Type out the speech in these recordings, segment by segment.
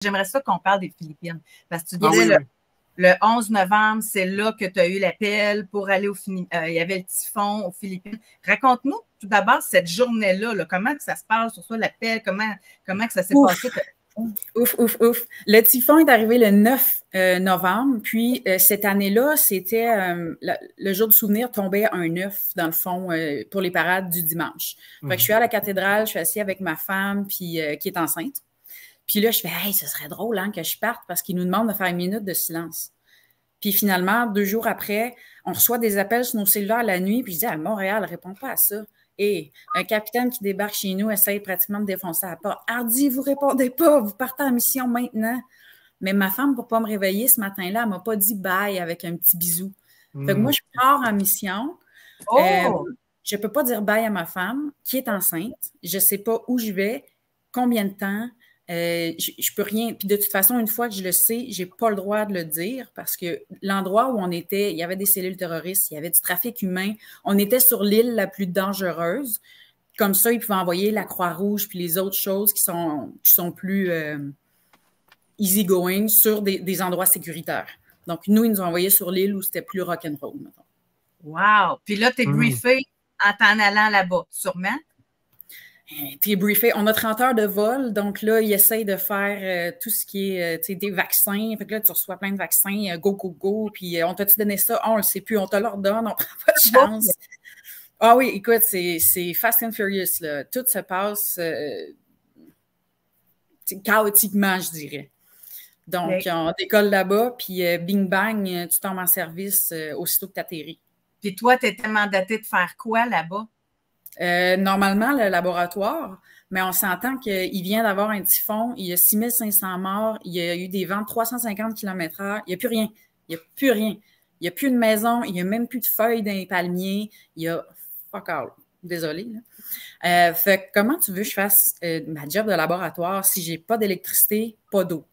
J'aimerais ça qu'on parle des Philippines. Parce que tu Ah disais, oui, oui. le 11 novembre, c'est là que tu as eu l'appel pour aller il y avait le typhon aux Philippines. Raconte-nous tout d'abord cette journée-là, là, comment que ça se passe, sur ça, l'appel, comment que ça s'est Ouf, passé? ouf, ouf, ouf. Le typhon est arrivé le 9 novembre, puis cette année-là, c'était le jour du souvenir tombait un 9, dans le fond, pour les parades du dimanche. Fait que je suis à la cathédrale, je suis assise avec ma femme, puis qui est enceinte. Puis là, je fais « Hey, ce serait drôle hein, que je parte parce qu'ils nous demandent de faire une minute de silence. » Puis finalement, 2 jours après, on reçoit des appels sur nos cellulaires la nuit, puis je dis « À Montréal, réponds pas à ça. » Et un capitaine qui débarque chez nous essaye pratiquement de défoncer la porte. « Hardy, vous répondez pas, vous partez en mission maintenant. » Mais ma femme, pour pas me réveiller ce matin-là, elle m'a pas dit « bye » avec un petit bisou. Fait que moi, je pars en mission. Je peux pas dire bye à ma femme qui est enceinte. Je sais pas où je vais, combien de temps. Je peux rien. Puis de toute façon, une fois que je le sais, j'ai pas le droit de le dire parce que l'endroit où on était, il y avait des cellules terroristes, il y avait du trafic humain. On était sur l'île la plus dangereuse. Comme ça, ils pouvaient envoyer la Croix-Rouge puis les autres choses qui sont plus easy-going sur des endroits sécuritaires. Donc, nous, ils nous ont envoyés sur l'île où c'était plus rock'n'roll, mettons. Wow! Puis là, tu es briefé en t'en allant là-bas, sûrement? T'es briefé. On a 30 heures de vol, donc là, ils essayent de faire tout ce qui est des vaccins. Fait que là, tu reçois plein de vaccins, go, go, go. Puis on t'a-tu donné ça? On le sait plus, on te l'ordonne, on prend pas de chance. Ah oui, écoute, c'est Fast and Furious, là. Tout se passe chaotiquement, je dirais. Donc, on décolle là-bas, puis bing bang, tu tombes en service aussitôt que tu atterris. Puis toi, tu étais mandaté de faire quoi là-bas? Normalement, le laboratoire, mais on s'entend qu'il vient d'avoir un typhon, il y a 6500 morts, il y a eu des vents de 350 km/h, il n'y a plus rien. Il n'y a plus rien. Il n'y a plus de maison, il n'y a même plus de feuilles dans les palmiers, il y a fuck all. Désolée. Fait que comment tu veux que je fasse ma job de laboratoire si j'ai pas d'électricité, pas d'eau?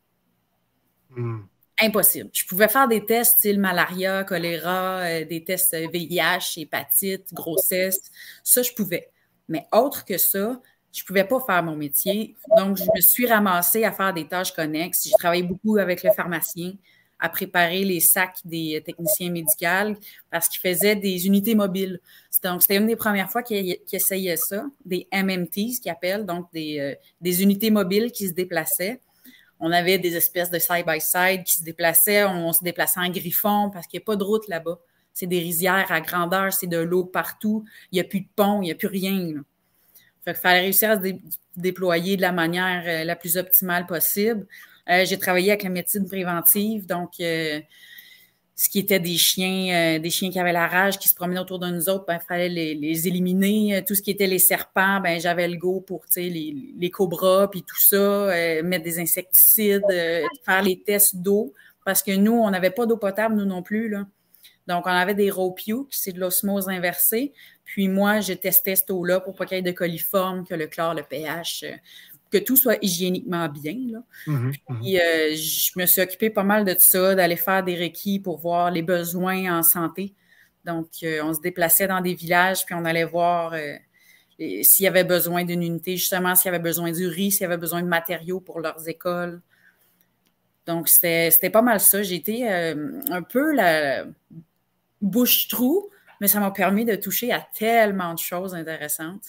Impossible. Je pouvais faire des tests style malaria, choléra, des tests VIH, hépatite, grossesse. Ça, je pouvais. Mais autre que ça, je pouvais pas faire mon métier. Donc, je me suis ramassée à faire des tâches connexes. J'ai travaillé beaucoup avec le pharmacien à préparer les sacs des techniciens médicaux parce qu'ils faisaient des unités mobiles. Donc, c'était une des premières fois qu'ils essayaient ça, des MMT, qu'ils appellent, donc des unités mobiles qui se déplaçaient. On avait des espèces de side-by-side qui se déplaçaient. On se déplaçait en griffon parce qu'il n'y a pas de route là-bas. C'est des rizières à grandeur, c'est de l'eau partout. Il n'y a plus de pont, il n'y a plus rien. Là. Fait qu'il fallait réussir à se déployer de la manière la plus optimale possible. J'ai travaillé avec la médecine préventive, donc ce qui était des chiens qui avaient la rage, qui se promenaient autour de nous autres, ben, il fallait les éliminer. Tout ce qui était les serpents, ben, j'avais le go pour les cobras, puis tout ça, mettre des insecticides, faire les tests d'eau, parce que nous, on n'avait pas d'eau potable, nous non plus, là. Donc, on avait des Ropio, qui c'est de l'osmose inversée. Puis moi, je testais cette eau-là pour pas qu'il y ait de coliformes, que le chlore, le pH, que tout soit hygiéniquement bien. Là. Puis, je me suis occupée pas mal de tout ça, d'aller faire des requis pour voir les besoins en santé. Donc, on se déplaçait dans des villages, puis on allait voir s'il y avait besoin d'une unité, justement, s'il y avait besoin du riz, s'il y avait besoin de matériaux pour leurs écoles. Donc, c'était pas mal ça. J'ai été un peu la bouche-trou, mais ça m'a permis de toucher à tellement de choses intéressantes.